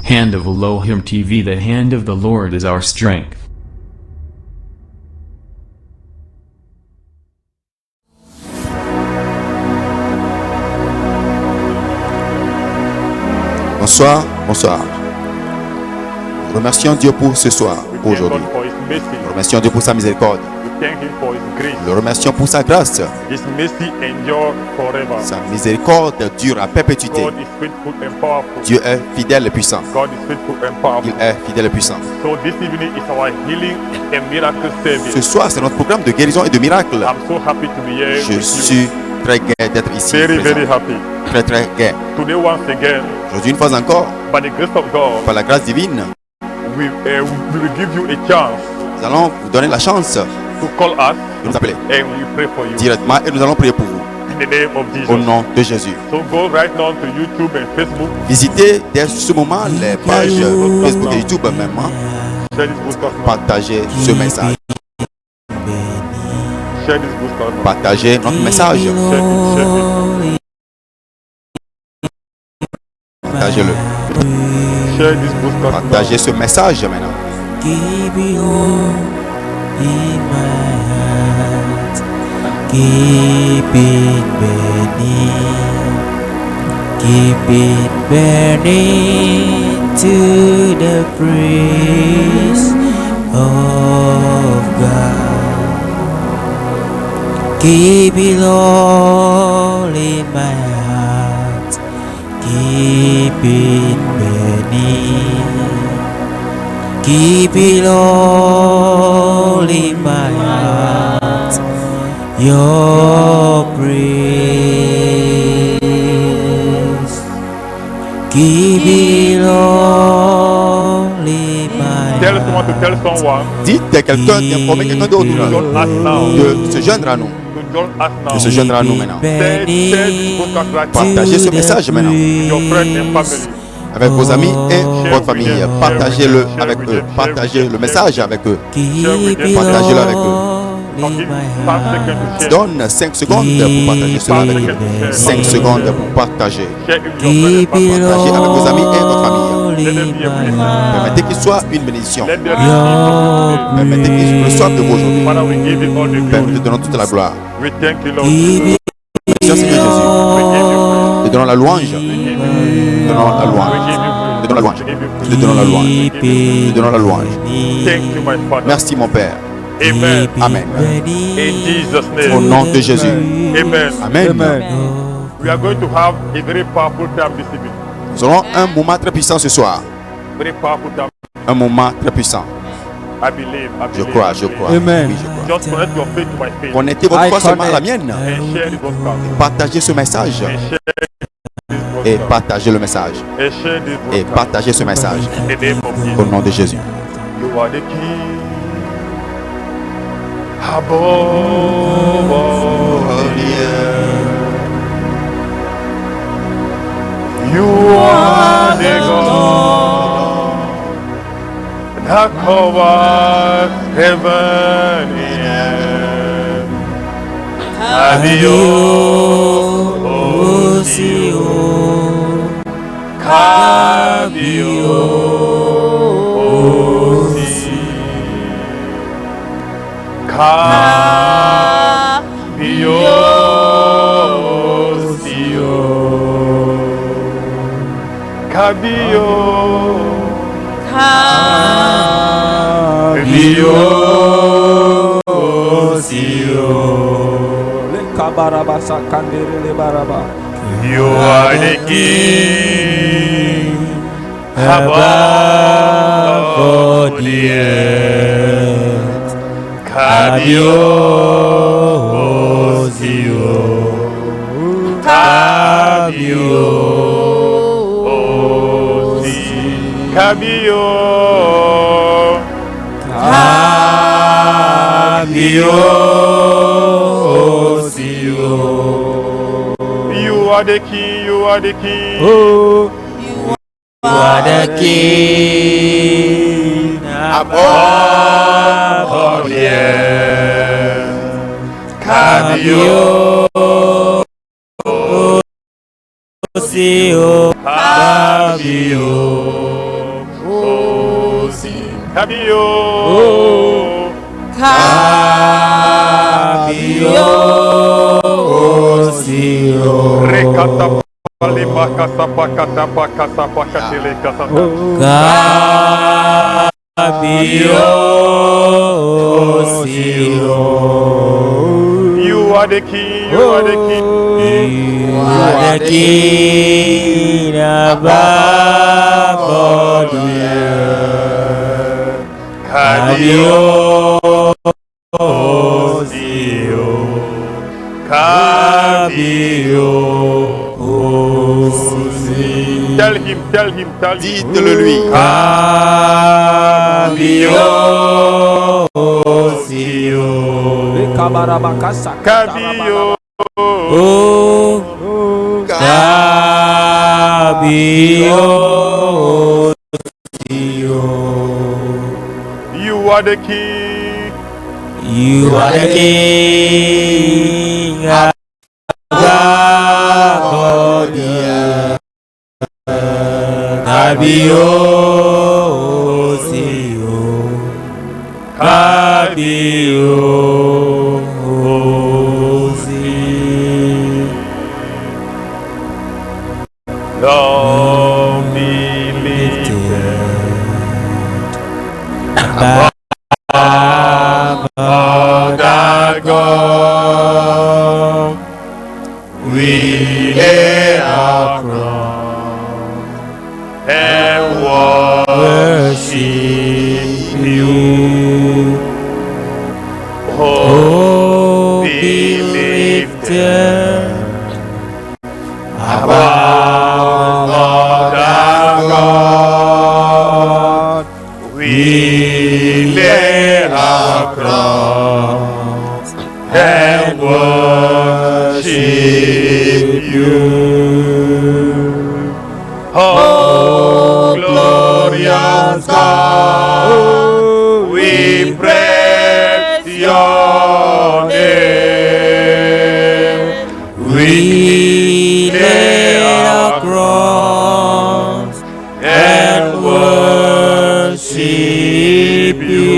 Hand of Elohim TV. The hand of the Lord is our strength. Bonsoir, bonsoir. Nous remercions Dieu pour ce soir, pour aujourd'hui. Nous remercions Dieu pour sa miséricorde. Nous le remercions pour sa grâce. Sa miséricorde dure à perpétuité. Dieu est fidèle et puissant. Il est fidèle et puissant. Ce soir, c'est notre programme de guérison et de miracle. Je suis très gai d'être ici. Très très gai. Aujourd'hui, une fois encore, par la grâce divine, nous allons vous donner la chance de nous appeler directement et nous allons prier pour vous. Au nom de Jésus. Visitez dès ce moment les pages Facebook et YouTube même. Partagez ce message. Partagez notre message. Partagez-le. Partagez ce message maintenant. Keep it all in my heart. Keep it burning. Keep it burning to the praise of God. Keep it all in my heart. Keep it burning. Keep it all in my heart, your praise. Keep it all in my heart. Dites à quelqu'un d'informer quelqu'un d'autre de se joindre à nous. De se joindre à nous maintenant. Partagez ce message maintenant. Avec vos amis et votre famille. Partagez-le avec eux. Partagez le message avec eux. Partagez-le avec eux. Donne 5 secondes pour partager cela avec eux. 5 secondes pour partager. Partagez avec vos amis et votre famille. Permettez qu'il soit une bénédiction. Permettez qu'il reçoive de vous aujourd'hui. Père, nous te donnons toute la gloire. Merci Seigneur Jésus. Nous te donnons la louange. Nous donnons la louange. Nous donnons la louange. Nous donnons la louange. Nous donnons la louange. Merci mon Père. Amen. Amen. In Jesus' name. Au nom de Jésus. Amen. Amen. We are going to have a very powerful time this evening. Nous aurons un moment très puissant ce soir. Very powerful time. Un moment très puissant. I believe. Je crois, je crois. Amen. Oui, je crois. Just connect your faith to my faith. Connectez votre foi seulement à la mienne. And share this broadcast. Partagez ce message. And share this broadcast. Et partagez le message. And share this Et broadcast. partagez ce message. In the name of Au Jesus. nom de Jésus. You are the king. Above all the earth. You are the God that covers heaven and earth. You are the king above all the earth. You are the king, you are the king. Oh, you are the king Above all the earth. Kabio. Kabio Sio. Rekata pali makasa pakata pakasa pakatele kasata. Kabio Sio. You are the king. You are the king. You are the king above all the earth. Kabio Sio. Kabio Sio. Tell him. Dites-le lui. Kabio Sio. Kabio. Oh, Kabio Sio. You are the king. You are the king above all the earth. Kabio Sio. Kabio Sio. Lord be lifted above the God, we lay our crown and worship you. oh, Be lifted above the God, we lay our crowns and worship you. Oh, glorious God, we praise your name. We lay our crowns and worship you.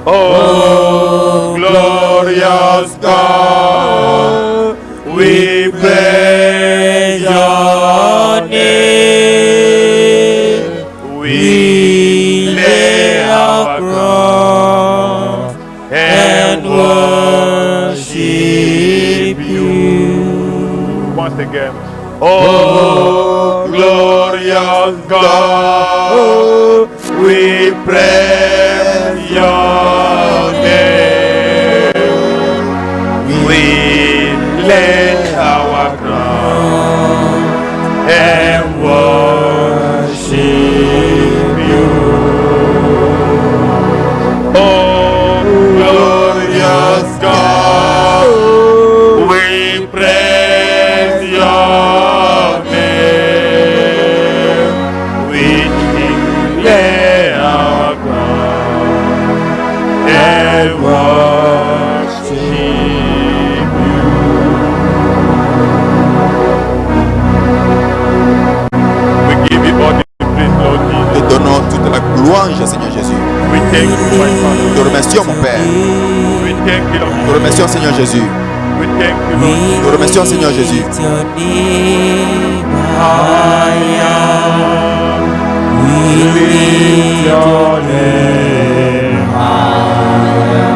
Oh, glorious God, we praise your name. We lay our crowns and worship you. once again. Oh, glorious God, we praise your name. We lay our crown and worship you. Oh, glorious God, we praise your name. We lay our crown and worship you. We give you all the praise, Lord Jesus. Te donnons toute la louange, Seigneur Jésus. We thank you, my Te Father. remercions, mon Père. We thank you, Lord. Te remercions, Seigneur Jésus. We thank you, Lord. Te remercions, Seigneur Jésus. Lift your name higher. We lift your name higher.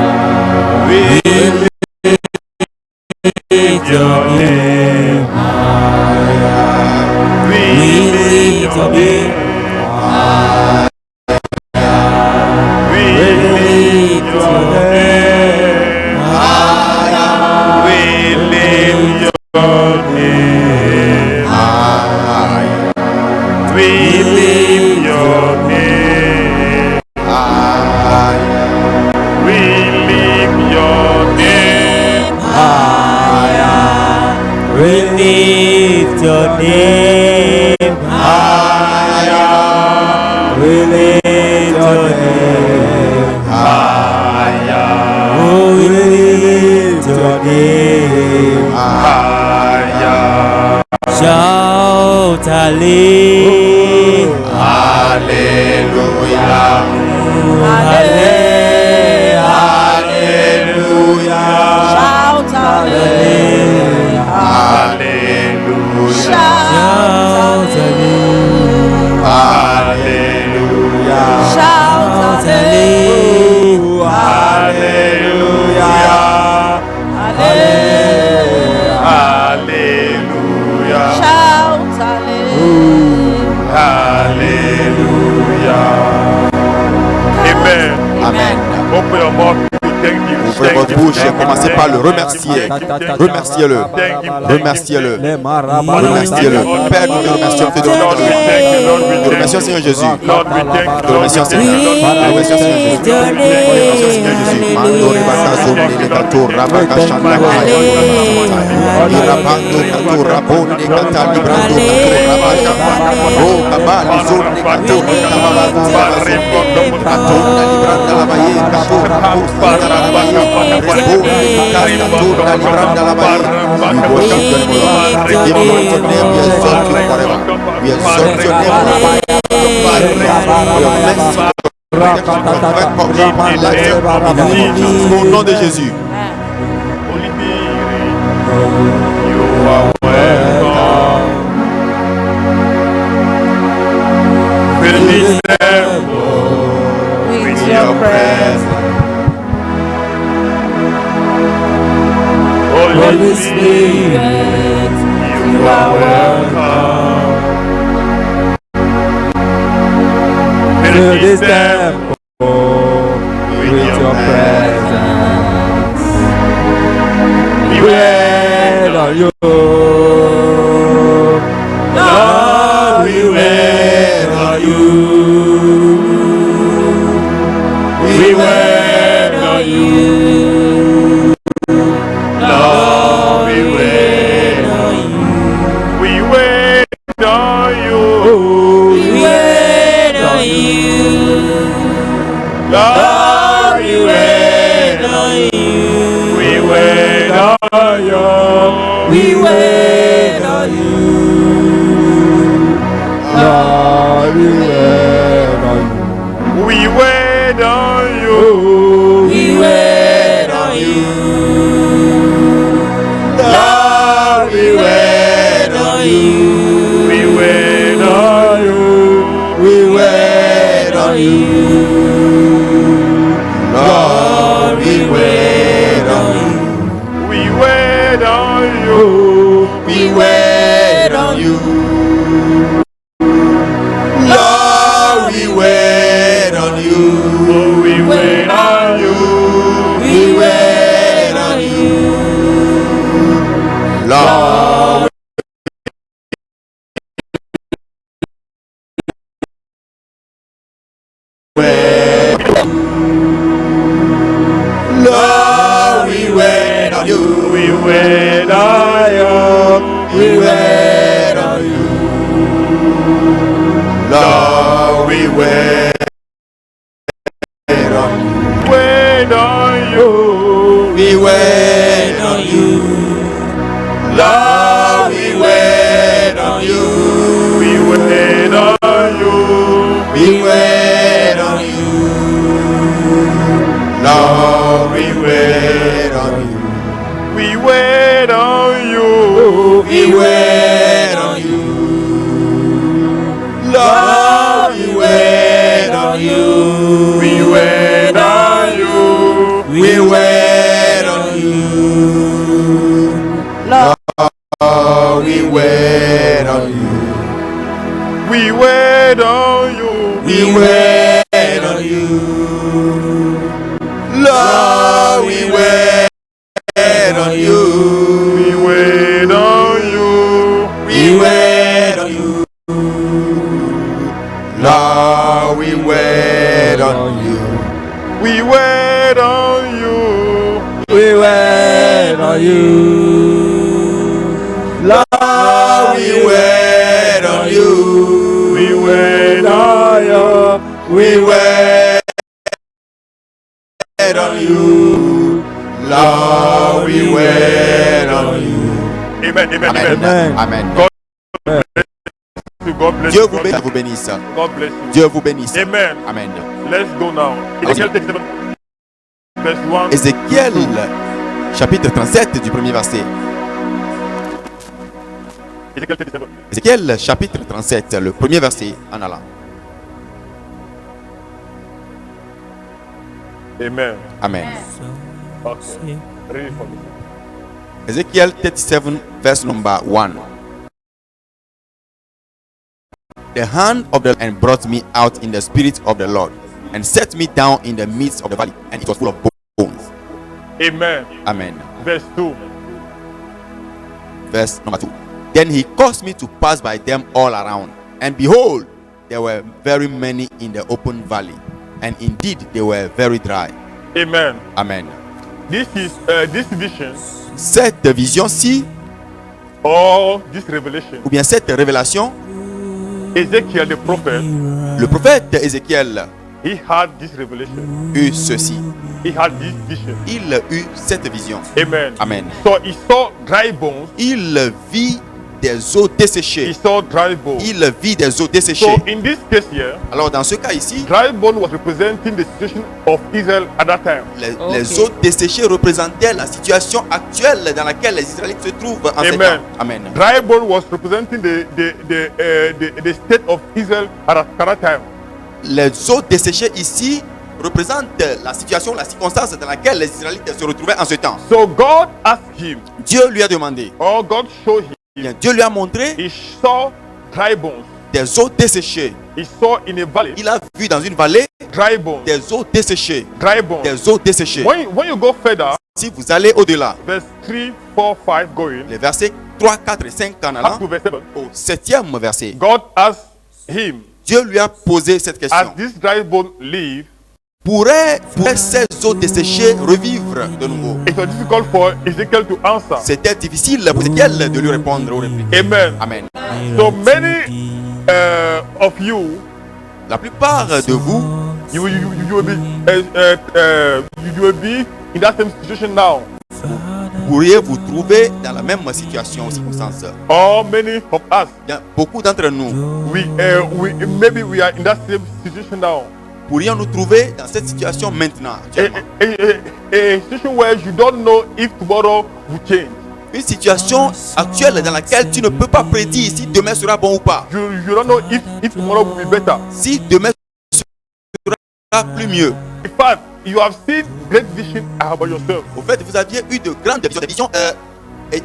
We Lift your name higher. we We lift your name higher. we Lift your name higher. We lift your name higher. We lift your name. We lift your name. higher. We lift your name higher. We lift your name higher. Oh, we lift your name Higher. Shout hallelujah. Hallelujah. Open your mouth. Ouvrez votre bouche et commencez par le remercier. Remerciez-le. Remerciez-le. Remerciez-le. Père, nous te remercions. Nous te remercions, Seigneur Jésus. Nous te remercions, Seigneur. Nous te remercions, Seigneur Jésus. Nous te remercions, Seigneur Jésus. Mandori bakazo nelekato rabakashanda kaya. Irabando kato rabonde kata librando kato rabaka. Oh, baba, lizonde kato kababago kato na libranda labaye kato rabosta rabaye. Au nom de Jésus. With your presence. Holy Spirit, you are welcome. Fill this temple with your presence. We wait on you, Lord. We wait on you. We wait on you. Dieu vous bénisse. Dieu vous bénisse. Amen. Amen. Let's go now. Verse 1. Ézéchiel chapitre 37 du premier verset. Ezekiel 37. Ézéchiel chapitre 37, le premier verset en allant. Amen. Amen. Okay. Read it for me. Ezekiel 37 verse number 1. The hand of the Lord and brought me out in the spirit of the Lord and set me down in the midst of the valley, and it was full of bones. Amen. Amen. Verse 2. Verse number 2. Then he caused me to pass by them all around, and behold, there were very many in the open valley, and indeed they were very dry. Amen. Amen. This vision Cette vision-ci, or this revelation, ou bien cette révélation, Ezekiel the prophet, le prophète Ézéchiel he had this revelation. eut ceci. He had this vision. Il eut cette vision. Amen. Amen. So he saw dry bones. Il vit des eaux He desséchées. saw dry bones. Il vit des eaux So desséchées. in this case here, Alors dans ce cas ici, dry bone was representing the situation of Israel at that time. les eaux desséchées représentaient la situation actuelle dans laquelle les Israélites se trouvent en ce Amen. temps. Amen. Dry bone was representing the state of Israel at that time. Les eaux desséchées ici représentent la situation, la circonstance dans laquelle les Israélites se retrouvaient en ce temps. So God asked him, Dieu lui a demandé, or God showed him, bien, Dieu lui a montré he saw dry bones. des eaux desséchées. He saw in a valley Il a vu dans une vallée dry bones. des eaux desséchées. Dry bones. Des eaux desséchées. When you go further, Si vous allez au-delà, verse 3, 4, 5 going, les versets 3, 4 et 5 en up allant, to verse 7, au 7e verset, God asked him, Dieu lui a posé cette as question. this dry bone live? Pourraient ces eaux desséchées revivre de nouveau? It was difficult for Ezekiel to answer. C'était difficile pour Ézéchiel de lui répondre aux répliques. Amen. Amen. So many of you, La plupart de vous, you will be in that same situation now. pourriez vous trouver dans la même situation ou circonstance. Or many of us, Bien, beaucoup d'entre nous maybe we are in that same situation now. pourrions nous trouver dans cette situation maintenant. Actuellement. A situation where you don't know if tomorrow will change. Une situation actuelle dans laquelle tu ne peux pas prédire si demain sera bon ou pas. You don't know if tomorrow will be better. Si demain sera plus mieux. In fact, you have seen great vision about yourself. Au fait, vous aviez eu de grandes visions, des visions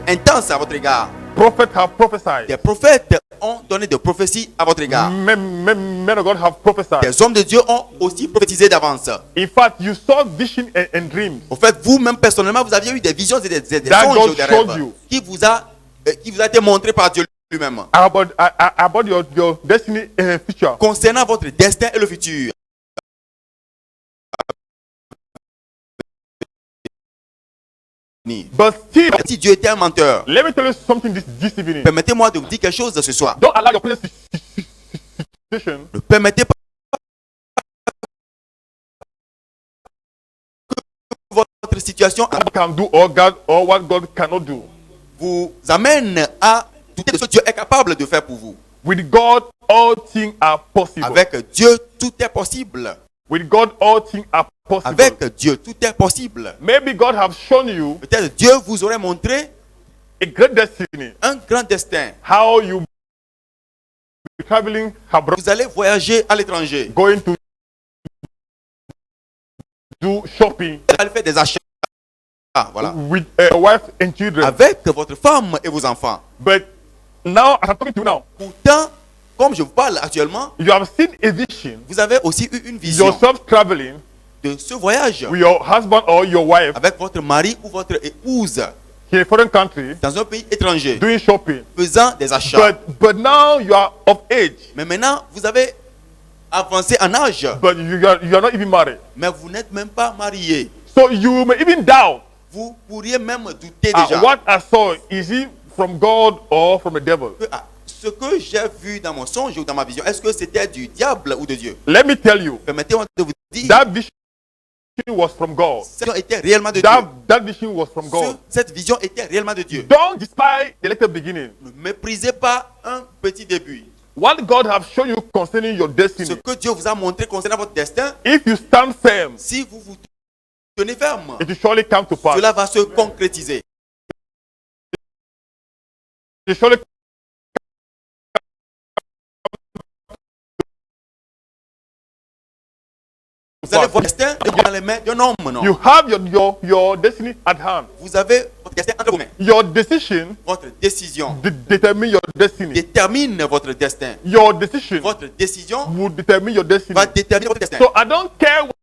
intenses à votre égard. Prophets have prophesied. Des prophètes ont donné des prophéties à votre égard. Men of God have prophesied. Des hommes de Dieu ont aussi prophétisé d'avance. In fact, you saw vision and dreams. Au fait, vous-même personnellement, vous aviez eu des visions et des That songes God ou des showed rêves you. qui vous a été montré par Dieu lui-même About your destiny and future. concernant votre destin et le futur. But still, Si Dieu était un menteur, let me tell you something this evening. permettez-moi de vous dire quelque chose ce soir. Don't allow your present situation Ne permettez pas que votre situation God can do or what God cannot do. vous amène à douter de ce que Dieu est capable de faire pour vous. With God, all things are possible. Avec Dieu, tout est possible. With God, all things are possible. Avec Dieu, tout est possible. Maybe God have shown you Peut-être Dieu vous aurait montré a great destiny. un grand destin. How you be traveling abroad, Vous allez voyager à l'étranger. going to do shopping Vous allez faire des achats. Voilà. with a wife and children. Avec votre femme et vos enfants. But now, as I'm talking to you now, Pourtant, comme je vous parle actuellement, you have seen a vision. vous avez aussi eu une vision Yourself traveling de ce voyage with your husband or your wife avec votre mari ou votre épouse in a foreign country, dans un pays étranger, doing shopping. faisant des achats. But now you are of age, Mais maintenant, vous avez avancé en âge, but you are not even married. mais vous n'êtes même pas marié. So you may even doubt Vous pourriez même douter déjà what I saw, is it from God or from the devil? que ce que j'ai vu dans mon songe ou dans ma vision, est-ce que c'était du diable ou de Dieu? Let me tell you, Permettez-moi de vous dire, that vision was from God. cette vision était réellement de Dieu. That vision was from God. Cette vision était réellement de Dieu. Don't despise the little beginning. Ne méprisez pas un petit début. What God have shown you concerning your Ce destiny, que Dieu vous a montré concernant votre destin, if you stand firm, si vous vous tenez ferme. it will surely come to pass. Cela va se concrétiser. It will surely Vous allez voir le destin dans les mains d'un homme, non? You have your destiny at hand. Vous avez votre destin entre vos mains. Your decision Votre décision determine your destiny. détermine votre destin. Your decision Votre décision will determine your destiny. va déterminer votre destin. So I don't care what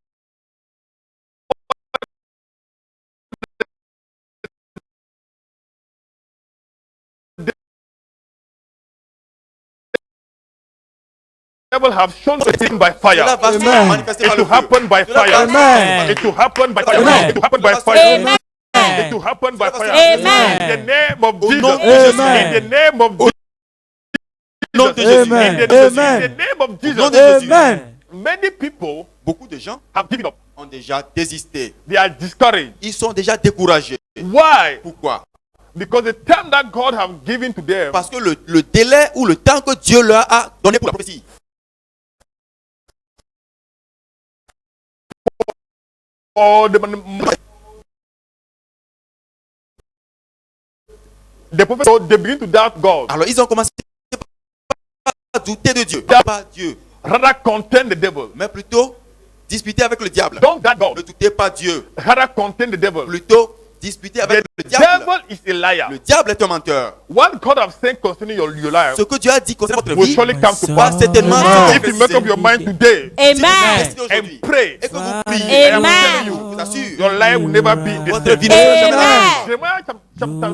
the devil have shown it by fire. Cela va se Amen. manifester It par will le feu. happen by Cela va fire. se Amen. It will happen by fire. Amen. It will happen by fire. Amen. It will happen by fire. Amen. In the name of Au Jesus. nom de Jésus. In the name of Jesus. Nom de Jésus. Amen. In the Amen. name of Au nom Jesus. de Jésus. Amen. Many people Beaucoup de gens have given up. ont déjà désisté. They are discouraged. Ils sont déjà découragés. Why? Pourquoi? Because the time that God have given to them Parce que le délai ou le temps que Dieu leur a donné pour la prophétie, or the prophet, so they begin to doubt God. alors ils ont commencé à douter de Dieu. Pas Dieu, Rather contend the devil. mais plutôt disputer avec le diable. Don't doubt Ne God. doutez pas Dieu, Rather contend the devil. plutôt disputer avec The le diable. devil is a liar. Le diable est un menteur. What God have said concerning your life Ce que Dieu a dit concernant votre will vie surely come to va pass. certainement Amen. se If you make up your concrétiser. mind today Amen. Décidez aujourd'hui and pray, et que vous priez, Amen. je vous assure, your life will never be the votre same. vie ne sera jamais la même. Amen. Jeremiah chapter 29,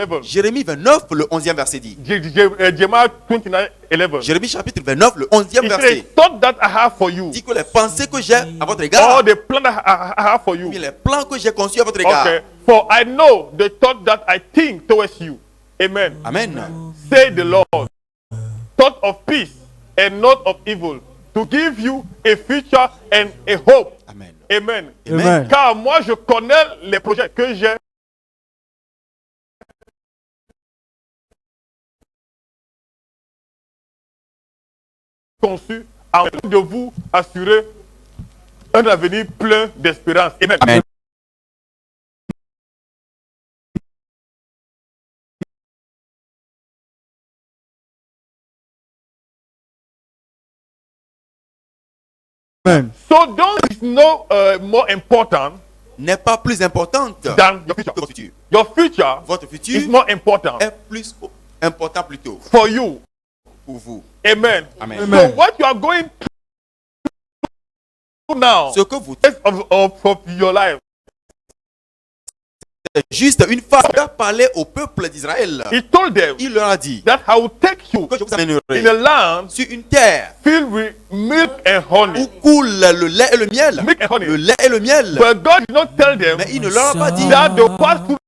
11. Jérémie 29, le 11e verset dit. Jeremiah 29, 11. Jérémie chapitre 29, le 11e It says, verset thought that I have for you, dit que les pensées que j'ai à votre égard, all the plan that I have for you. bien les plans que j'ai conçus à votre égard. Okay. For I know the thought that I think towards you. Amen. Amen. Say the Lord. Thought of peace and not of evil. To give you a future and a hope. Amen. Amen. Amen. Car moi je connais les projets que j'ai conçus en de vous assurer un avenir plein d'espérance. Amen. Amen. Amen. So don't is no more important N'est pas plus importante than your future. que votre futur. Your future Votre is futur more important est plus important plutôt for you. pour vous. Amen. Amen. Amen. So what you are going through now Ce que vous is of your life. juste une fois il a parlé au peuple d'Israël. He told them Il leur a dit that I will take you que je vous in a amènerai land sur une terre filled with milk and où honey. coule le lait et le miel. Milk and honey. Le lait et le miel. But God did not tell them Mais il ne leur a pas dit that they pass through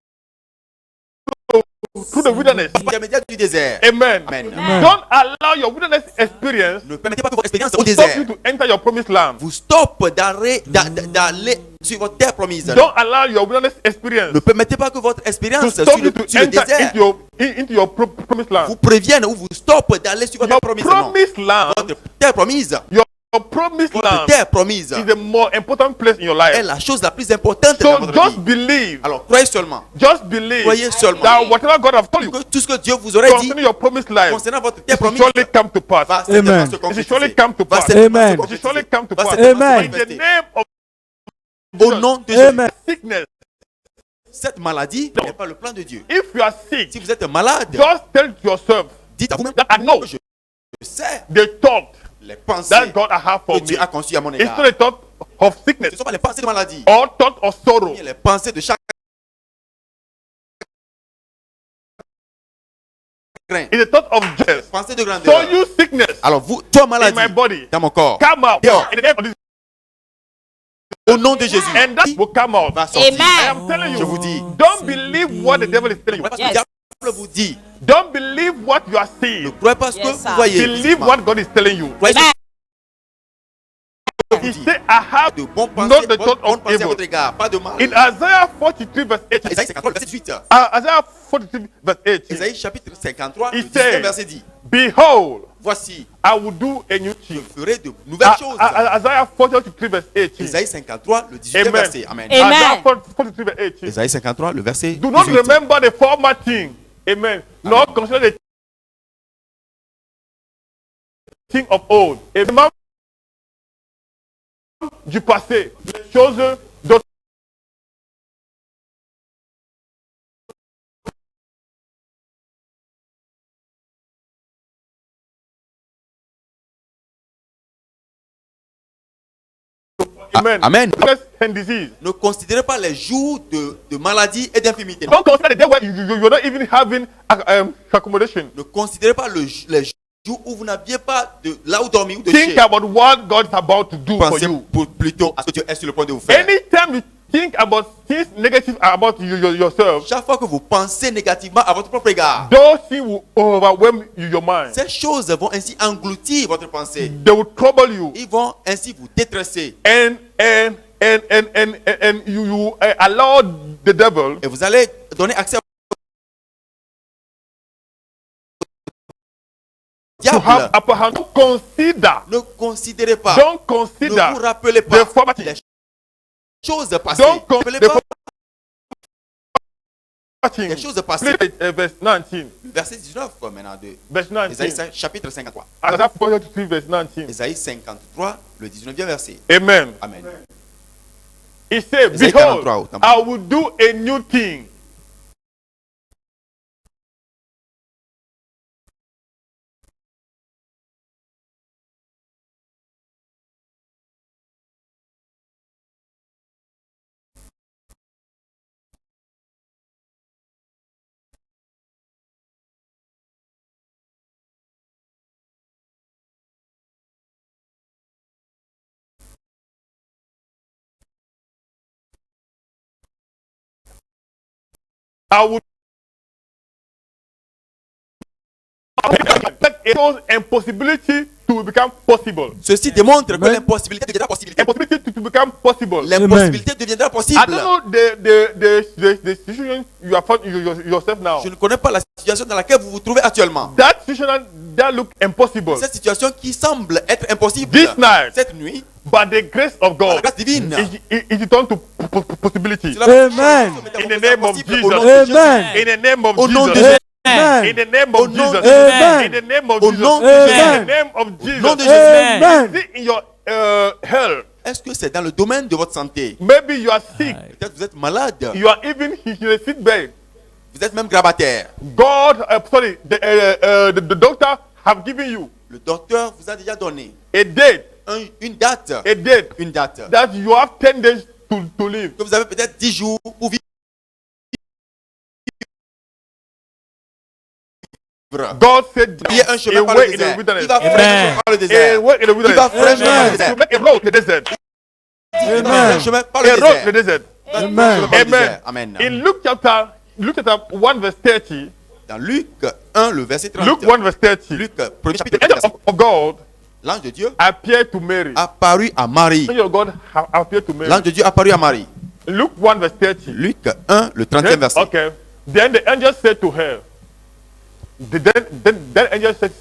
the wilderness. par l'intermédiaire du désert. Amen. Amen. Don't allow your wilderness experience Ne permettez pas que votre expérience au to stop désert you to enter your promised land. vous stoppe d'aller sur votre terre promise. Don't allow your wilderness experience Ne permettez pas que votre to expérience sur stop you le, to sur le enter désert into your promised land. vous prévienne ou vous stoppe d'aller sur votre Your terre promise. Non. promised land, Votre terre promise, your promised votre land terre promise is the more important place in your est life. la chose la plus importante dans So votre just vie. believe, Alors croyez seulement just believe Croyez seulement that whatever God has told you que tout ce que Dieu vous aurait dit concerning your promised life, concernant votre it terre will promise surely come to pass. va certainement Amen. se It will surely concrétiser. come to Va pass. certainement Amen. se It will surely concrétiser. come to Va pass. certainement se Amen. In the manifester. name of Au nom de Jésus. Amen. sickness, Cette maladie n'est pas le plan de Dieu. if you are sick, Si vous êtes malade, just tell yourself dites à vous-même that I know que je sais the thought les pensées that God has for que me. Dieu a conçues à mon It's égard. not a thought of Ce sickness ne sont pas les pensées de maladie, or thought of sorrow. mais les pensées de chacun. It's a thought of joy. Pensées de So grandeur. you sickness Alors vous, toi in maladie my body, dans mon corps, come out Dehors. in the name of this, au nom de Jésus, and that will come out. va sortir. Amen. I am telling Je vous you, dis, don't believe what the devil is telling you. parce que Yes. le diable vous dit, Don't believe what you are ne seeing. croyez pas ce que Yes, vous sir. voyez. Believe physiquement. what God is telling you. Croyez ce Amen. que He vous dit. said, I have De bons not pensées, the thought bonnes of pensées à evil. votre égard, pas de mal. In Isaiah 43 verse 8, Isaïe 53, verset 18. Isaiah 43 verse 8, Isaïe chapitre 53, He le 19 said, verset dit. Behold, voici, I will do a new je thing. ferai de nouvelles choses. Isaiah 43 verse 18. Isaïe 53, le 18e Amen. verset. Amen. Amen. Isaiah 43 verse 18. Isaïe 53, le verset Do not 18. remember the former thing. Amen. Nor consider the thing of old. Remember du passé, les choses d'autres. Amen. Amen. Sickness and disease. Ne considérez pas les jours de maladie et d'infirmité. Don't consider the day where you're not even having accommodation. Ne considérez pas les jours où vous n'aviez pas de là où dormir ou de Think chez. about what God is about to do for Pensez you. plutôt à ce que tu es sur le point de vous faire. Anytime you think about things negative about yourself, Chaque fois que vous pensez négativement à votre propre égard, those things will overwhelm your mind. ces choses vont ainsi engloutir votre pensée. They will trouble you, Ils vont ainsi vous détresser. and you allow the devil Et vous allez donner accès au to diable. have upper hand. Don't consider. Ne considérez pas. Don't Ne consider vous rappelez the pas former les things. choses passées. Don't Ne rappelez consider pas the former les things. choses passées. Verse 19. Verset 19 maintenant de Verse Isaïe 19. chapitre 53. Isaiah 43 verse 19. Isaïe 53, le 19e verset. Amen. Amen. He said, Isaïe behold, 43, autant. I will do a new thing. I will it shows impossibility to become possible. Ceci démontre que l'impossibilité deviendra possibilité. Impossibility to become possible. L'impossibilité deviendra I possible. don't know the situation you are found yourself now. Je ne connais pas la situation dans laquelle vous vous trouvez actuellement. That situation that look impossible. Cette situation qui semble être impossible. This night, Cette nuit, by the grace of par la God, grâce divine, it turned to possibility. cela va Amen. se In the métamorphoser name en of possible Jesus. au nom de Jésus. Amen. In the name of Au nom de Jesus. Jésus. Amen. In the name Au of nom Jesus. de Amen. In the name of Au Jesus. nom de In Jésus. the name of Jesus. nom de Jésus. Amen. See in your health. Est-ce que c'est dans le domaine de votre santé? Maybe you are sick. Peut-être vous êtes malade. You are even in a sick bed. Vous êtes même grabataire. God, the doctor have given you Le docteur vous a déjà donné a date, une date. a date Une date. that you have 10 days to live. Que vous avez peut-être 10 jours pour vivre. God said, Il y a un chemin a par le way in the désert. wilderness. Il va faire un chemin par le A désert. way in the wilderness. Il va faire un chemin par le Amen. désert. To make a road in the desert. Il va faire Amen. un chemin par le A road in the désert. desert. Il va faire un Amen. chemin par le Amen. désert. Amen. In Luke chapter 1 verse 30, Dans Luc 1, le verset 30. Luke 1 verse 30, Luc, premier chapitre, the angel verset. of God L'ange de Dieu appeared to Mary. apparut à Marie. The angel of God appeared to Mary. L'ange de Dieu apparut à Marie. Luke 1 verse 30. Luc 1, le 30e Then, verset. okay. Then the angel said to her, then angel said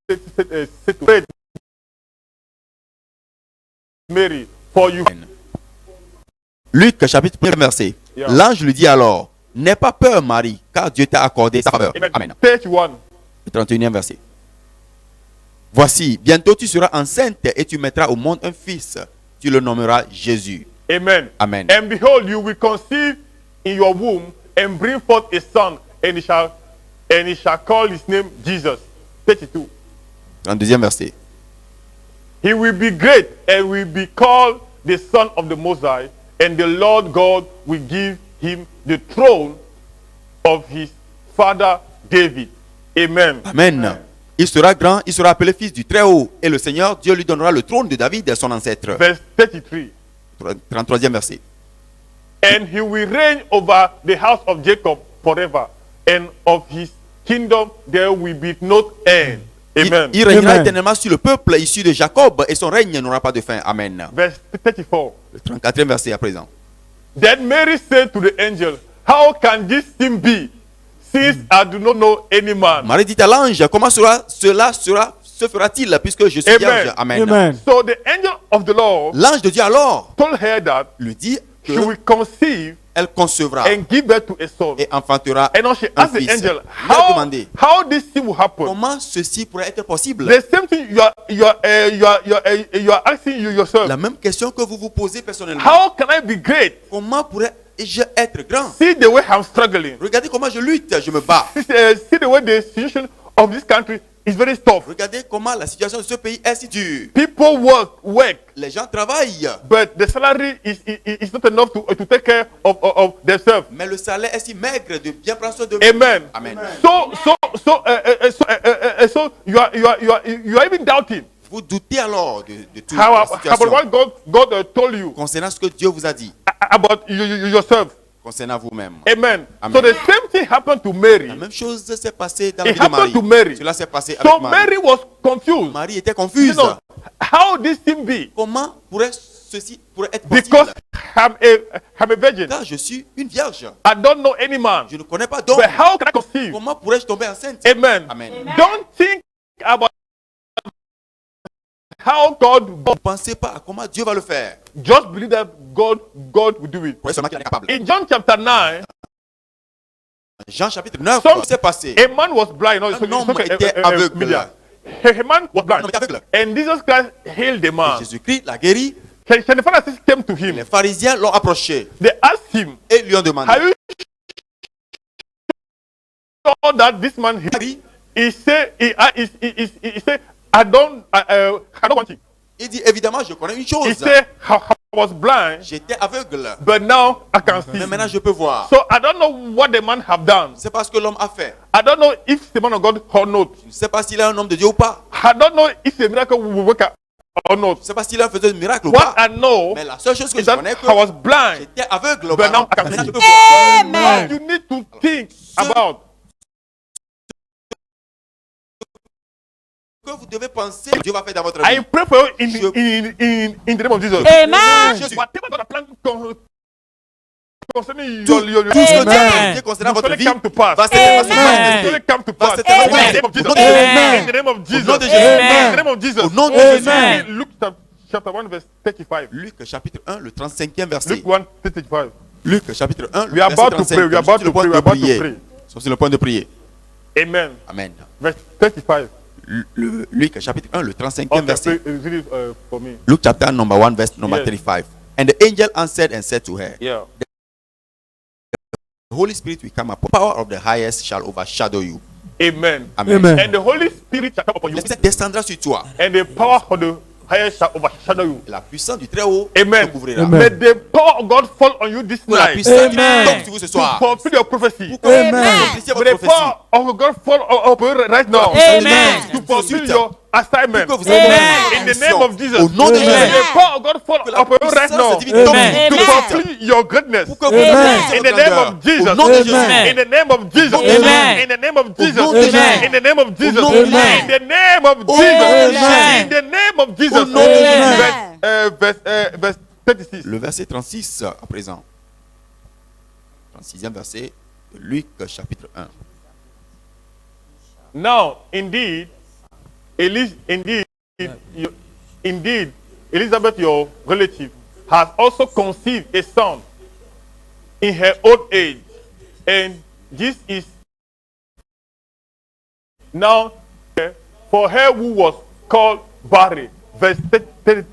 to Mary, for you. Luc chapitre 1 verset. Yeah. L'ange lui dit alors, n'aie pas peur Marie, car Dieu t'a accordé sa faveur. Amen. 31. Le 31e verset. Voici, bientôt tu seras enceinte et tu mettras au monde un fils. Tu le nommeras Jésus. Amen. Amen. And behold, you will conceive in your womb and bring forth a son, and he shall call his name Jesus. 32. 32e verset. He will be great and will be called the Son of the Most High, and the Lord God will give him the throne of his father David. Amen. Amen. Il sera grand, il sera appelé fils du Très-Haut, et le Seigneur Dieu lui donnera le trône de David, son ancêtre. Verse 33. 33e verset. And he will reign over the house of Jacob forever, and of his kingdom there will be no end. Amen. Il régnera Amen. éternellement sur le peuple issu de Jacob, et son règne n'aura pas de fin. Amen. Verse 34. Le 34e verset à présent. Then Mary said to the angel, how can this thing be, since I do not know any man. Marie dit à l'ange, comment se fera-t-il puisque je suis Amen. vierge? Amen. Amen. So the angel of the Lord L'ange de Dieu alors told her that lui dit she will conceive qu'elle concevra and give birth to a son. et enfantera And now she un asked the fils. angel, Il a demandé, how this thing will happen? comment ceci pourrait être possible? The same thing you are asking yourself. La même question que vous vous posez personnellement. How can I be great? Comment pourrais-je être grand? See the way I'm struggling. Regardez comment je lutte, je me bats. See the way the situation of this country is very tough. Regardez comment la situation de ce pays est si dure. People work, Les gens travaillent, but the salary is not enough to take care of themselves. mais le salaire est si maigre de bien prendre soin de Amen. Amen. So you are even doubting Vous doutez alors de toute how la about situation what God told you concernant ce que Dieu vous a dit, about yourself. concernant vous-même. Amen. Amen. So the same thing happened to Mary. La même chose s'est passée dans la It vie de happened Marie. to Mary. Cela s'est passé So avec Marie. Mary was confused. Marie était You confuse. know, how this thing be? Comment ceci pourrait être Because possible? I'm a virgin. Car je suis une vierge. I don't know any man. Je ne connais pas d'homme. But how can I conceive? Comment pourrais-je tomber enceinte? Amen. Amen. Don't think about how God. Ne pensez pas à comment Dieu va le faire. Just believe that God will do it. Croyez seulement qu'il est capable. In John chapter 9, Jean chapitre 9, Some- s'est passé. a man was blind. No, Un it's okay, homme it's okay, était aveugle. media. A man was Un blind. homme était aveugle. And Jesus Christ healed the man. Jésus-Christ l'a guéri. And the Pharisees came to him. Les pharisiens l'ont approché They asked him, et lui ont demandé. are you sure that this man Marie, he said he said I don't want it. il dit évidemment je connais une He chose. said I was blind, J'étais aveugle, but now I can see. mais maintenant je peux voir. So I don't know what the man have done. C'est parce que l'homme a fait. I don't know if the man of God or not. Je ne sais pas s'il est un homme de Dieu ou pas. I don't know if the miracle will work or not. Je ne sais pas s'il a fait un miracle ou What pas. I know Mais la seule chose que is je that connais, I was blind, j'étais aveugle. but now auparavant. I can Maintenant see. je peux voir. What you need to think about. Que vous devez penser, Dieu va faire dans votre I vie. pray for you in the name of Jesus. Amen. Jésus, Whatever God has planned concerning tout your ce que Dieu a Amen. planifié concernant votre vie come to pass. va certainement se Amen. manifester. Surely come to Va pass. certainement se In the manifester. name of Jesus. Au nom de Jésus. Amen. In the name of Jesus. nom de In Jésus. the name of Jesus. Au nom de Amen. Jésus. Luke chapter 1 verse 35. Luc chapitre 1, le 35e verset. Luke 1 35. Luc chapitre 1, le We are verset about to 35. pray. We are about to pray. We are about to pray. Nous sommes sur le point de prier. Amen. Amen. Verse 35. Luc chapitre 1, le 35e Okay, verset. read it for me. Luke chapter number 1, verse number Yes. 35. And the angel answered and said to her, Yeah. the Holy Spirit will come upon you. The power of the highest shall overshadow you. Amen. Amen. Amen. And the Holy Spirit shall come upon you, L'Esprit descendra sur toi. and the power of the highest shall overshadow you. Et la puissance du Très-Haut Amen. te couvrira. Amen. May the power of God fall on you this Que la night puissance Amen. tombe sur vous ce to soir. fulfill your prophecy. Pour que vous Amen. accomplissiez May votre the prophétie. power of God fall upon you right now Amen. to fulfill your assignment. Que vous Amen. In the name of Jesus. Au nom de Amen. May Jésus. the power of God fall Que la upon you right now puissance divine tombe Amen. sur to vous ce soir. fulfill your greatness. Pour que vous Amen. accomplissiez In the votre name grandeur. of Jesus. Au nom de Amen. Jésus. In the name of Jesus. Amen. In the name of Jesus. nom de Jésus. In the name of Jesus. nom de In Jésus. the name of Au Jesus. nom de Jésus. In the name of Jesus. Au nom de Jésus. Verse 36. Le verset 36 à présent. 36e verset de Luc chapitre 1. Now, indeed, Elizabeth, your relative, has also conceived a son in her old age, and this is now for her who was called barren. Verse 30.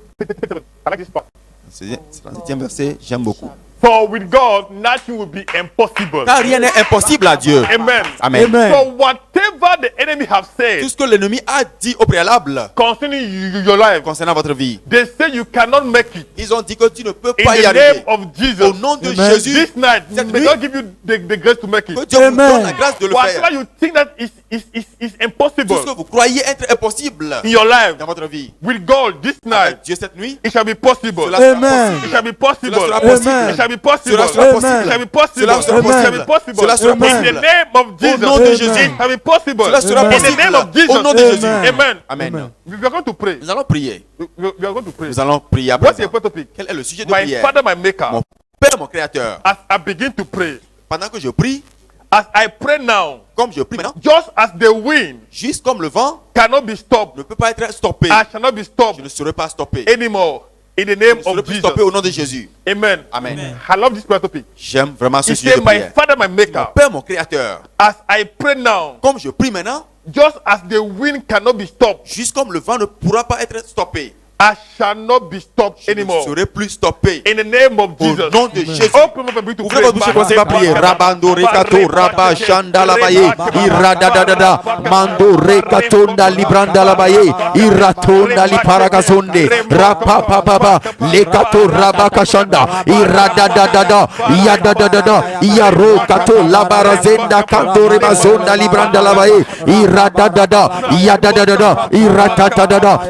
I like this part. 37e verset, j'aime beaucoup. For with God, nothing will be impossible. Car rien n'est impossible à Dieu. Amen. Amen. Amen. So whatever the enemy have Tout said ce que l'ennemi a dit au préalable concerning your life, concernant votre vie, they say you cannot make it. ils ont dit que tu ne peux In pas y the arriver. name of Jesus. Au nom de Amen. Jésus, This night, Cette may nuit, God give you the grace to make que it. Dieu vous Amen. donne la grâce de le Whatever faire. you think that is Tout ce impossible que vous croyez être impossible in your life, dans votre vie, with God this avec night, Dieu cette nuit, it shall be possible. cela sera Amen. It shall possible. be possible. Cela sera It possible. shall be possible. Cela sera It possible. shall be possible. Cela sera It shall possible. be possible. Cela sera In possible. the name of Jesus. nom de Amen. Jésus. It shall be possible. Cela sera Amen. In the name of possible. Jesus. Au nom de Amen. Jésus. Amen. Amen. Amen. We are going to pray. Nous allons prier. We are going to pray. Nous allons prier à What's présent. your topic? Quel est le sujet de My prière? Father, my Maker. Mon Père, mon Créateur, As I begin to pray, pendant que je prie, As I pray now, Comme je prie maintenant, just as the wind juste comme le vent cannot be stopped, ne peut pas être stoppé, I shall not be je stopped ne serai pas stoppé. anymore. In the Je name ne serai of plus Jesus. stoppé au nom de Jésus. Amen. Amen. I love this prayer topic. J'aime vraiment ce He sujet de said, My prière. Father, my Mon Maker, Père, mon Créateur, as I pray now, comme je prie maintenant, just as the wind cannot be stopped, juste comme le vent ne pourra pas être stoppé, I shall not be stopped je ne anymore. serai plus stoppé. In the name of Au Jesus. nom de Jésus. Open up and begin to Ouvrez votre bouche et commencez par prier. Rabando rekato raba shanda labaye iradadadada mando rekatonda libranda labaye iratonda liparagazonde rapa papa lekato raba kashanda iradadadada yadadadada yaro kato labarazenda kanto rebazonda libranda labaye iradadada yadadadada iratatadada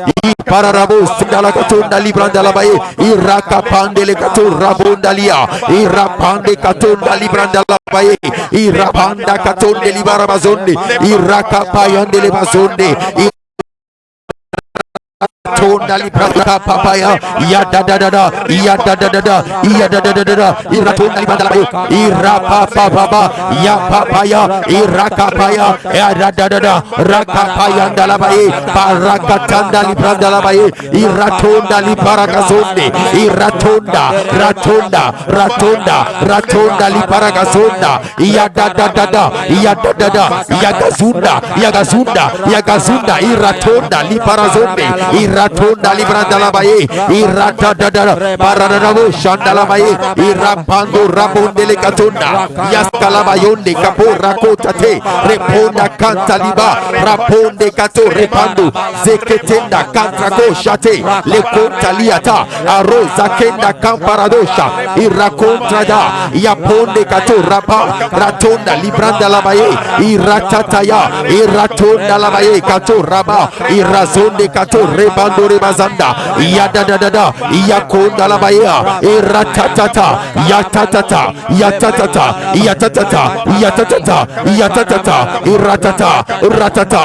Pararabo sindala katunda libranda labaye iraka pandele katura bondalia irapande katunda libranda labaye irapanda katonde libara bazonde iraka payandele bazonde Tonda libranda papaya ya da da da da ya da da da da ya da da da da iratonda libranda labaye irapa papa ya papaya irakapaya ya da da da da rakapaya ndalabaye parakatanda libranda labaye iratonda liparakazonde iratonda ratonda liparakazonda ya da da da da ya da da da ya gazunda iratonda liparazonde iratonda libranda labaye iratadada paradabo shandalabaye irapando rabondele katonda yaskalabayonde kapora kotate reponda kantaliba raponde kato repando zeketenda kantrako shate le kontaliata aroza kenda kamparadosha irakontrada yaponde kato rapa ratonda libranda labaye iratataya iratonda labaye kato raba irazonde kato rebandore bazanda yadadadada yakonda labaya iratatata yatatata yatatata yatatata yatatata yatatata iratata ratata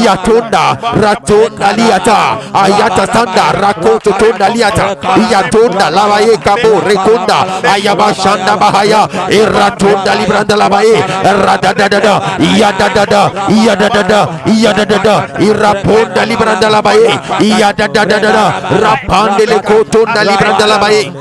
yatonda ratonda liata ayatatanda rakoto tonda liata yatonda labaye kabo rekonda ayabashanda bahaya iratonda libranda labaye radadadada yadadada yadadada yadadada iraponda libranda labaye iya da da da da rapandele kotonda libranda labaye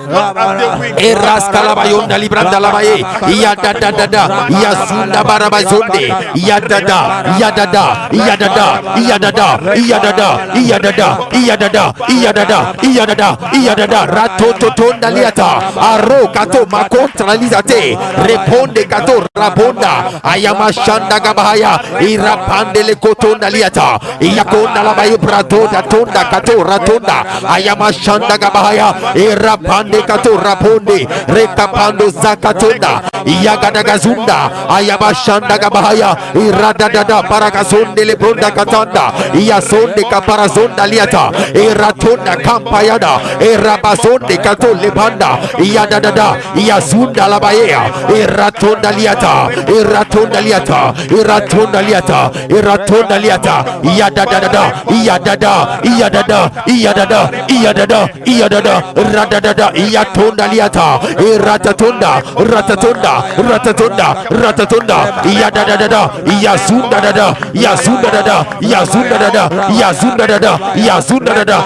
eras kalabayonda libranda labaye iya da da da da iya sunda barabazonde iya da da iya da da iya da da iya da da iya da da iya da da iya da da iya da da iya da da iya da da ratoto tonda liata aro kato makontra lizate reponde kato rabonda ayama shanda gabahaya irapandele kotonda liata iyakonda labaye prato tonda kato ratonda ayama shanda gabahaya irapande kato raponde rekapando zakatonda iyagadagazunda ayama shanda gabahaya iradadada paragazonde lebronda katanda iyasonde kaparazonda liata iratonda kampayada irabazonde kato lebanda iyadadada iyazunda labayea iratonda liata iratonda liata iratonda liata iratonda liata iyadadada iyadada iyadada iyadada iyadada iyadada radadada iyatonda liata iratatonda ratatonda ratatonda ratatonda iyadadada iyazunda dada iyazunda dada iyazunda dada iyazunda dada iyazunda dada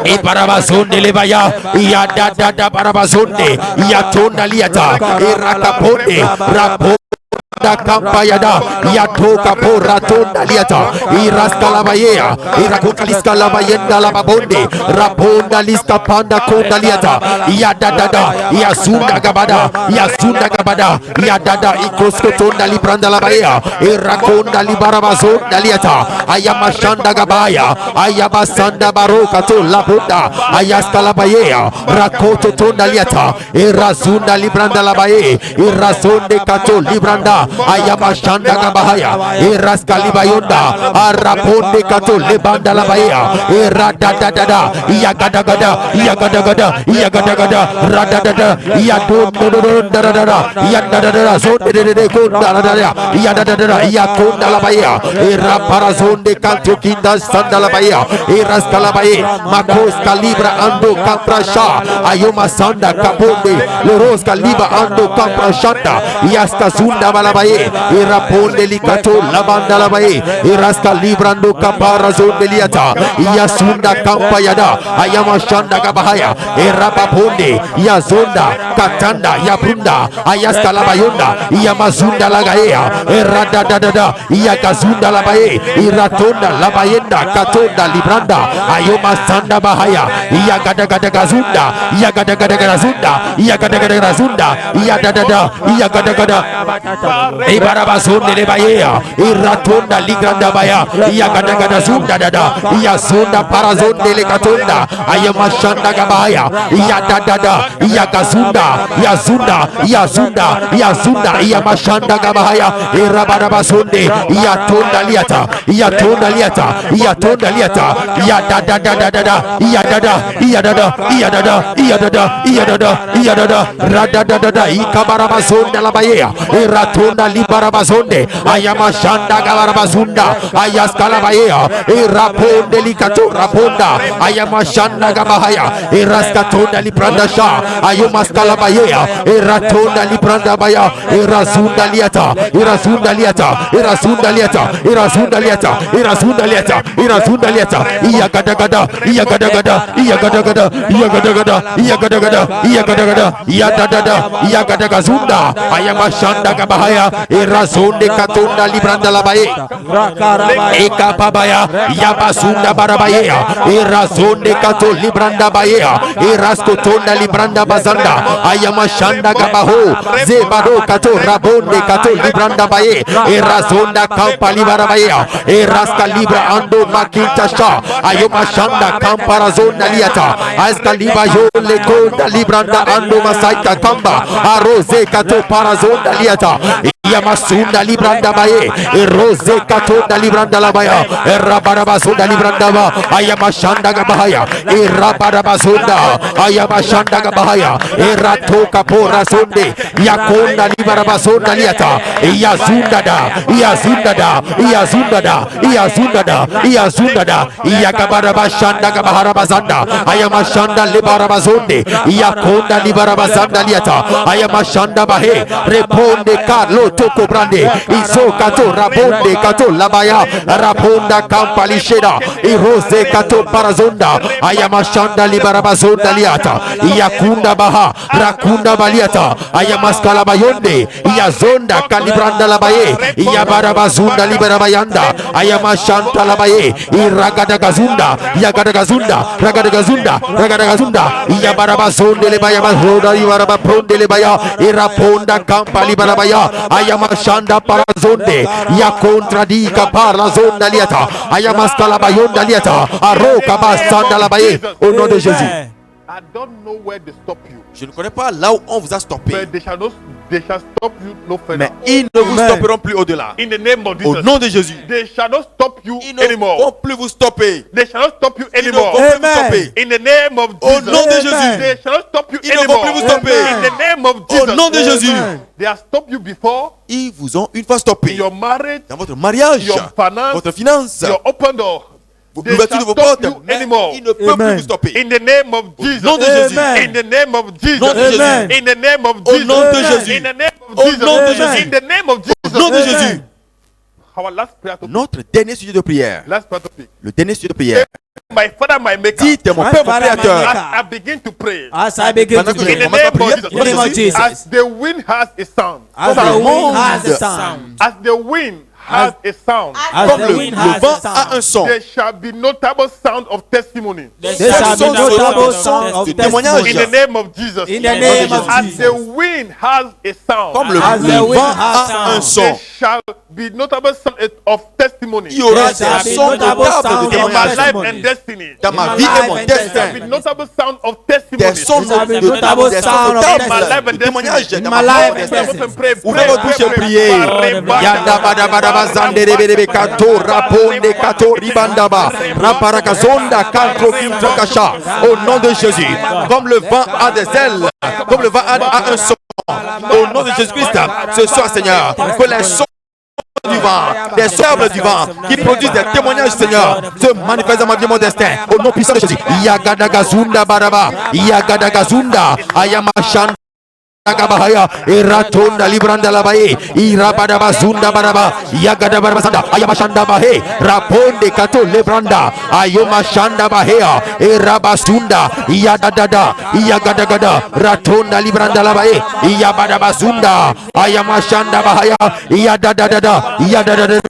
iparabazonde lebaya iyadadada parabazonde iyatonda liata irakaponde rapo da kampayada yatoka poratonda liata iraskalabayea irakukaliskalabayenda lababonde raponda liskapanda konda liata yadadada yasunda gabada yadada ikoskotonda libranda labayea irakonda libarabazonda liata ayamashanda gabaya ayabasanda baroka to labunda ayaskalabayea rakoto tonda liata irazunda libranda labaye irazonde kato libranda ayabashanda gabahaya iraskalibayonda araponde kato lebanda labaya iradadadada yagadagada radadada yadondodododadada yadadada zonde kondadada yadadada yakonda labaya iraparazonde kanto kinda sanda labaya iraskalabaye makos kalibra ando kamprasha ayoma sanda kaponde loros kaliba ando kamprashanda yaskazunda balaba labaye, iraponde likato labanda labaye, iraska librando kapara zonde liata, yasunda kampa yada, ayama shanda kabahaya, irapaponde, yazonda, katanda, yabrunda, ayaska labayonda, yamazunda lagaea, iradadadada, yakazunda labaye, iratonda labayenda, katonda libranda, ayoma sanda bahaya, yagadagazunda, yagadagazunda, yagadagazunda, yadadada, yagadagada, ibarabazonde lebayea, iratonda ligranda baya, yagadagazunda dada, yazunda parazonde lekatonda, ayamashanda gabaya, yadadada, yagazunda, yazunda, yazunda, yazunda, yamashanda gabaya, irabarabazonde, yatonda liata, yatonda liata, yatonda liata, yadadadadada, yadada, yadada, yadada, yadada, yadada, yadada, radadadada, ikabarabazonde labaya, iratonda libarabazonde, ayamashanda gabarabazunda, ayaskalabaya, iraponde likato raponda, ayamashanda gabahaya, iraskatonda libranda sha, ayumaskalabaya, iratonda libranda baya, irazunda liata, irazunda liata, irazunda liata, irazunda liata, irazunda liata, irazunda liata, iyagadagada, iyagadagada, iyagadagada, iyagadagada, iyagadagada, iyagadagada, iyadadada, iyagadagazunda, ayamashanda gabahaya, irazunde katonda libranda labaye, ekapabaya, yabasunda barabaya, irazunde kato libranda bayea, iraskotonda libranda bazanda, ayamashanda gabaho, zebado kato rabonde kato libranda baye, irazonda kampa libarabaya, iraska libra ando makintasha, ayamashanda kamparazonda liata, aska liba yole konda libranda ando masaika kamba, aroze kato parazonda liata, yamasunda libranda baye, rose katonda libranda labaya, rabarabasunda libranda ba, ayamashanda gabahaya, rabarabasunda, ayamashanda gabahaya, ratoka pora sonde, yakonda libarabasunda liata, yazunda da, yazunda da, yazunda da, yazunda da, yazunda da, yakabarabashanda gabaharabazanda, ayamashanda libarabazonde, yakonda libarabazanda liata, ayamashanda bahe, reponde Carlo toko brande, iso kato rabonde kato labaya, raponda kampali sheda, irose kato parazonda, ayamashanda libarabazonda liata, yakunda baha, rakunda baliata, ayamaskala bayonde, yazonda kalibranda labaye, yabarabazunda liberabayanda, ayamashanta labaye, iragadagazunda, yagadagazunda, ragadagazunda, ragadagazunda, yabarabazonde lebaya mahoda, yabarabapronde lebaya, iraponda kampali barabaya, ayamashanda parazonde, yakontradika parazonda liata, ayamaskala bayonda liata, aroka basanda labaye, au nom de Jésus. I don't know where they stop you. Je ne connais pas là où on vous a stoppé, But they shall stop you no further. mais ils ne vous stopperont plus au-delà. In the name of Au Jesus. nom de Jésus, They shall not stop you ils ne vont anymore. plus vous stopper. They shall not stop you Ils ne anymore. vont plus vous stopper. In the name of Au Jesus. nom de Jésus, They shall not stop you ils ne vont anymore. plus vous stopper. In the name of Au Jesus. nom de Jésus, They have stopped you before ils vous ont une fois in stoppé your marriage, dans votre mariage, your finance, votre finance, your open door. They l'ouverture de shall vos stop portes, you mais anymore. ils ne peuvent plus vous stopper. In the name of Jesus. nom de Jésus. In the name of Jesus. Nom de Jésus. In the name of Au Jesus. nom de Jésus. In the name of Au Jesus. nom de Jésus. In the name of Jesus. Au nom de Jésus. Our last prayer topic. Notre dernier sujet de prière. Last prayer topic. Le dernier sujet de prière. My Father, my Maker. Dites mon Père, mon Créateur. As I begin to pray. As I begin Pendant to que pray, je In the commence à name of prier, Jesus. in the name of Jesus. As the wind has a sound. As Comme the le wind monde has a sound, As the wind has a sound. as Comme the le wind has vent a a un sound, son. There shall be notable sound of testimony. there Des shall be sons notable de sound of témoignage. In the testimony. name of Jesus. In the name of As Jesus. the wind has a sound. Comme le As the wind vent has a un sound. son. There shall be notable sound of testimony. Il y aura There shall des be sons notable notables de sound of In my témoignage life testimony. and destiny. dans ma my vie et life mon and There shall destin. be notable sound of Des testimony. sons There shall be notables, notable des sons sound of notables testimony. de témoignage In dans my ma vie life et mon and destin. destiny. Ouvrez votre bouche et priez. Yanda bada bada bazande rebe kato raponde kato ribandaba raparakazonda kantro kimtrakasha. Au nom de Jésus, comme le vent a des ailes, comme le vent a un son. Au nom de Jésus-Christ, ce soir, Seigneur, que les sons du vent, des œuvres du vent qui produisent des témoignages, Seigneur, se manifestent dans ma vie et mon destin. Au nom puissant de Jésus. Yagadagazunda baraba, yagadagazunda, ayamashanda. Kabahaya, Iratonda Libranda Labae, Irabada Bazunda Baraba, Yagada Barabasanda, Ayamashanda Bahe, Raponde Kato Lebranda, Ayomashanda Bahea, Irabasunda, Yadada, Yagadagada, Ratonda Libranda Labae, Yabada Bazunda, Ayamashanda Bahaya, Yadada, Yadada,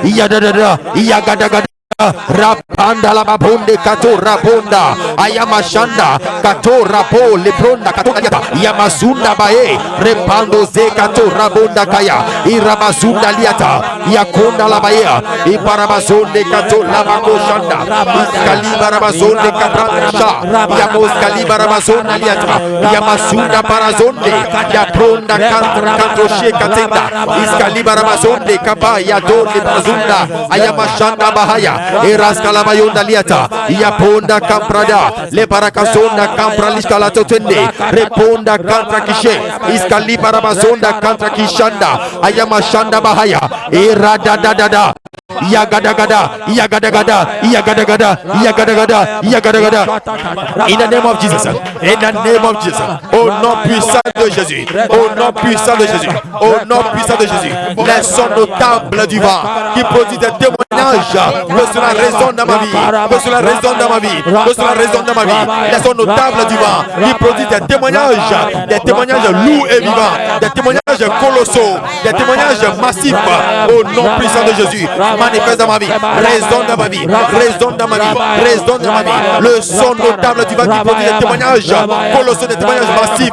Yadada, Yagadagada. Rapanda la babonde kato rabonda ayamashanda kato rapo lebronda kato kaya yamasunda bae repando ze kato rabonda kaya irabazunda liata yakonda la bae iparabazonde kato labakoshanda iskalibarabazonde kabranda yamoskalibarabazonda liata yamasunda parazonde yapronda kanto shekatenda iskalibarabazonde kabaya dole bazunda ayamashanda bahaya Eraskalabayonda liata yaponda kamprada le barakazonda kampralista la totende reponda kantra kishe iskalibarabazonda kantra kishanda ayamashanda bahaya eradadadada yagadagada yagadagada yagadagada yagadagada yagadagada in the name of Jesus, in the name of Jesus, au nom puissant de Jésus, au nom puissant de Jésus, au nom puissant de Jésus, les sons notables du vent qui produisent des témoignages que cela résonne dans ma vie, que cela résonne dans ma vie, que cela résonne dans ma vie, les sons notables du vent qui produisent des témoignages lourds et vivants, des témoignages colossaux, des témoignages massifs au nom puissant de Jésus. Manifeste dans ma vie, résonne dans ma vie, résonne dans ma vie, résonne dans ma vie. Le son notable du vent qui produit des témoignages colossaux, des témoignages massifs,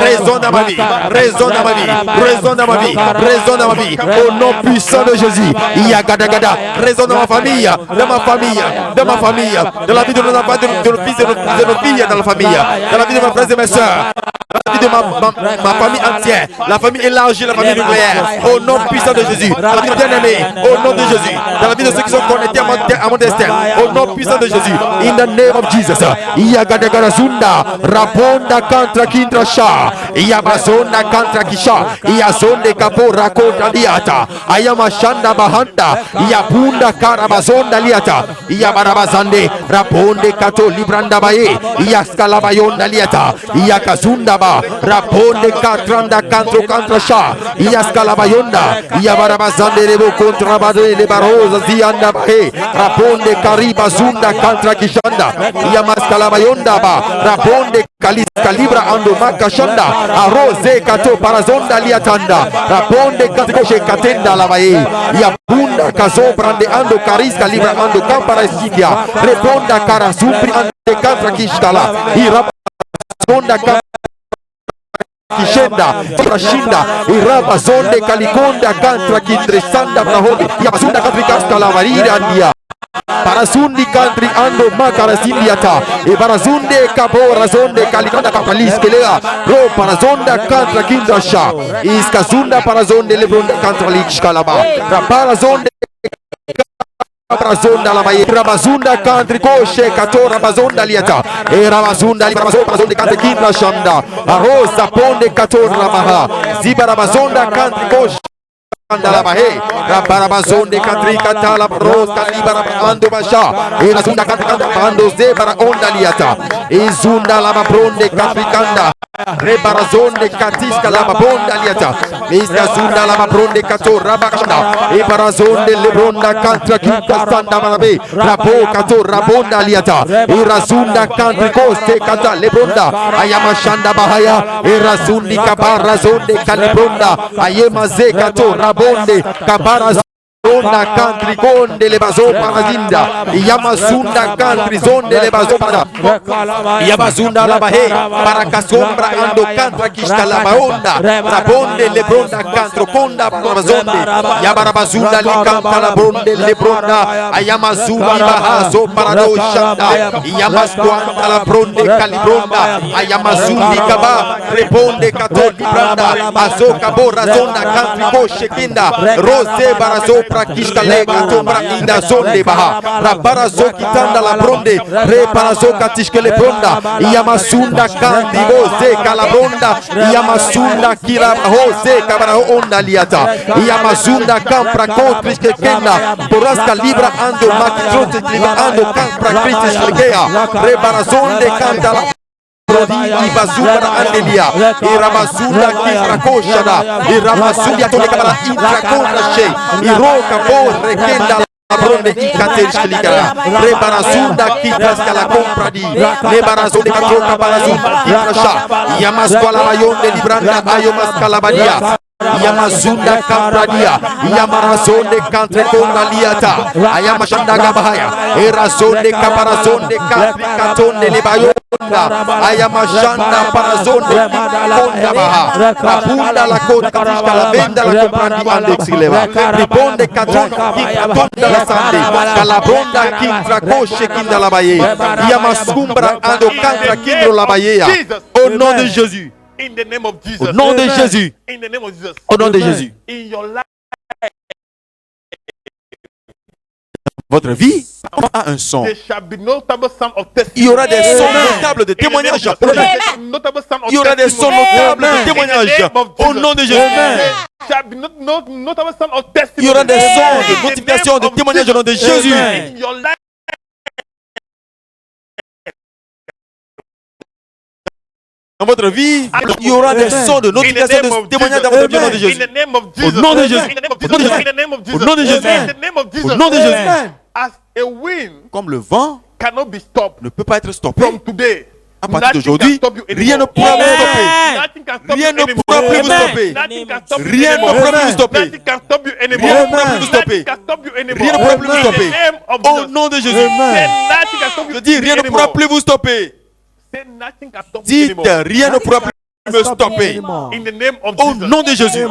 résonne dans ma vie, résonne dans ma vie, résonne dans ma vie, résonne dans ma vie. Au nom puissant de Jésus, Yagadagada, résonne dans ma famille, dans ma famille, dans ma famille, dans la vie de nos enfants, de nos fils, de nos filles, dans la famille, dans la vie de mes frères et mes sœurs, dans la vie de ma famille entière, la famille élargie, la famille nucléaire. Au nom puissant de Jésus, dans la vie de bien-aimés, au nom de Jésus, dans la vie de ceux qui sont connectés à mon destin, au nom puissant de Jésus, in the name of Jesus. Yagadagarazunda, Rabonda Kantra Kindrasha, Yabazonda Kantra Kisha, Yazonde Kapora Konda Liata, Ayamashanda Bahanda, Yabunda Karabazonda Liata, Yabarabazande, Rabonde Kato Libranda Bae, Yaskalabayonda Liata, Yakazunda Ba, Rabonde Katranda Kantro Kantrasha, Yaskalabayonda, Yabarabazande Rebo Kontrabade Le Barosa Zianda Bae, Rabonde Kariba Zunda Kantra Kishanda, Yamaskalabayonda Ba, Rabonde Kalibra Ando Makashanda, Arose Kato Parazonda Liatanda, Rabonde Katoshe Katenda Lavae, Yabunda Kazobrande Ando Karis Kalibra Ando Kampara Sikia, Reponda Karasupri Ande Kantra Kishtala, Irabonda Kishenda, Trashinda, Iraba Zonde Kalikonda Kantra Kindresanda Prahobi, Yabasunda Katrikasta Lavarira Andia. Parasundi country ando makarasindiata e barazunde kabora zonde kalikanda kapalis kelea ro parazonda kantra kindasha iskazunda parazonde lebronda kantra lichkalaba parazonde Razonda la baie, Rabazunda country koshe katora bazonda liata, e Rabazunda librazonda country kindra shanda, Arosa ponde katora maha, Zibarabazonda country koshe. La bahe, Rabarabazonde country katala rosta libara ando basha, e la zunda kanta ando zebara onda liata, e zunda la bronde country kanda. Rebarazonde katiska la bonda liata, iska zunda la bronde kato rabakanda, e barazonde lebronda kantra kinta sanda marabe, rabo kato rabonda liata, e razunda country koste kata lebronda, ayama shanda bahaya, e razundi kabarazonde kalibronda, ayema ze kato rabonde kabaraz. Onda country konde le bazo parazinda yamasunda country zonde le bazo para yabazunda la bahe para kasombra ando kantra kista la baonda rabonde le bronda kantro konda bazonde yabarabazunda li kanta la bronde le bronda ayamazuli bahazo parado shanda yamasquanta la bronde calibronda ayamazuli kaba reponde katoli branda azoka borra zona country koshe kinda rose barazo Prakishka lega tombra inda zonde baha rabarazo kitanda la bronde reparazo katishke le bronda yamasunda kandi boze kalabronda yamasunda kila hose kabara onda liata yamazunda kampra kontrishke kenda boraska libra ando makitrote libra ando kampra kritish legea rebarazonde kanta la brodi ibazura andelia iramazula kifrakoshada iramazulia tolekabala intrakondashe iroka bo rekenda Bronde ikatelishkilikara rebarazunda kitaskala compradi lebarazunde katroka barazunda kitrasha yamaskwala mayonde libranda ayomaskalabadia Yamazunda Kampradia, Yamarazonde Kantrekonda Liata, Ayamashandaga Bahaya, Erazonde Caparazonde Capricatonde Lebayonda, Ayamashanda Parazonde Konda Baha, Kapunda la Kota Katishka la Venda la Comprandi Andexileva, Riponde Katonda Kipatonda la Sande, Calabronda Kintracoshe Kinda la Baye, Yamaskumbra Ando Kantra Kindro la Bayea, au nom de Jésus. In the name of Jesus. Au nom de Jésus. In the name of Jesus. Au nom de Jésus. In your life. Votre vie a un son. There shall be notable sound of testimony. Il y aura des sons notables de témoignages. Il y aura des sons notables de témoignages. Au nom de Jésus. Il y aura des sons de notification de témoignages au nom de Jésus. In your life. Dans votre vie, il y aura des sons de notification de témoignages dans votre vie au nom de Jésus. Au nom de Jésus. Au nom de Jésus. Au nom de Jésus. As a wind Comme le vent cannot be stopped ne peut pas être stoppé. from today. À partir d'aujourd'hui, rien ne pourra vous stopper. Rien ne pourra plus vous stopper. Rien ne pourra plus vous stopper. Rien ne pourra plus vous stopper. Rien ne pourra plus vous stopper. Au nom de Jésus. Je dis, rien ne pourra plus vous stopper. Dites, rien ne pourra plus me stopper. Au nom de Jésus.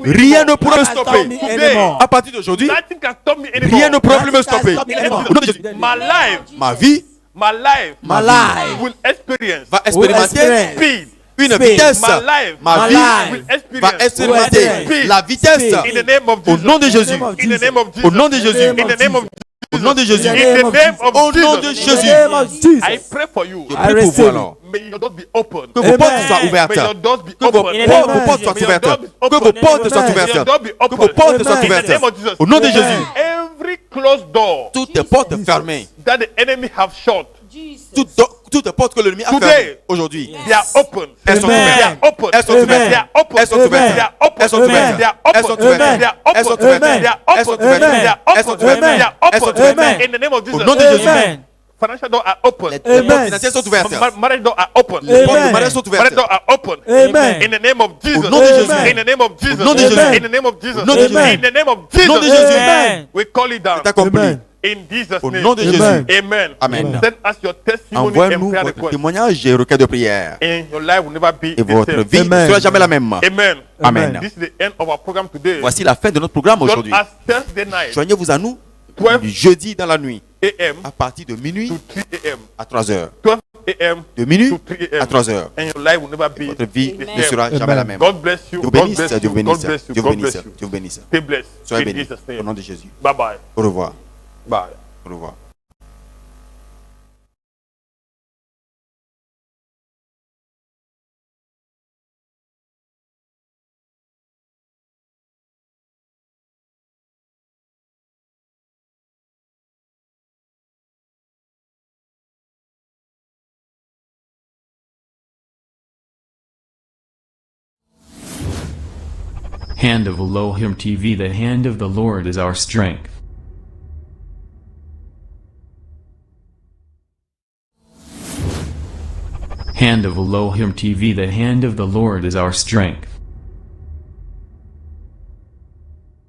Rien ne pourra me stopper. À partir d'aujourd'hui, rien ne pourra plus me stopper. Au nom de Jésus. Ma vie Will experience va expérimenter speed. une vitesse. Ma vie Will va expérimenter la vitesse. In the name of Au Jesus. nom de Jésus. In the name of Jesus. Au nom de Jésus. In the name of Au nom de Jésus. In the name of Au nom de Jesus. Jésus. I pray for you. Je prie pour vous alors. May your doors be open. Que vos portes soient ouvertes. May your doors be Que vos open. portes soient ouvertes. May your Que vos portes soient May ouvertes. your door be Que open. vos portes soient In the ouvertes. name of Jesus. Au nom de Jésus. Every closed door Toutes les portes fermées. that the enemy have shut, Toutes les portes que l'ennemi a fermées aujourd'hui. they are open. Elles sont They ouvertes. are open. Elles sont ouvertes. They are open. Elles sont ouvertes. They are open. Elles sont ouvertes. They are Elles sont open. ouvertes. They are Elles sont open. ouvertes. They are Elles sont open. ouvertes. They are Elles sont open. ouvertes. They are Elles sont open. ouvertes. In the name of Jesus. Au nom de Jésus. Financial doors are open. Les portes financières sont ouvertes. Marriage doors are open. Les portes de mariage sont Marriage ouvertes. doors are open. Amen. In the name of Jesus. Au nom de Jésus. In the name of Jesus. Au nom de Jésus. In the name of Jesus. Au nom de Jésus. In the name of Au nom de Jesus. Jésus. Amen. We call it down. C'est accompli. Amen. In Jesus' Au name. nom de Jésus. Amen. Amen. Send us your testimony and Envoie-nous prayer votre request. témoignage et requête de prière. And your life will never be Et votre the vie same. ne sera jamais la même. Amen. Amen. This is the end of our program today. Voici la fin de notre programme Join aujourd'hui. us Thursday night, Joignez-vous à nous 12 du jeudi dans la nuit a.m. à partir de minuit to 3 a.m. à 3 heures. 12 a.m. De minuit to 3 a.m. à 3 heures. And your life will never be Votre vie the ne same. sera jamais la même. God bless you. Dieu vous God bénisse, bless Dieu you. vous God bénisse, bless you. Dieu vous God bénisse, bless you. Dieu vous bénisse. Stay blessed. Soyez In bénis Jesus' au name. nom de Jésus. Bye bye. Au revoir. Bye. Au revoir. Hand of Elohim TV. The hand of the Lord is our strength. Hand of Elohim TV. The hand of the Lord is our strength.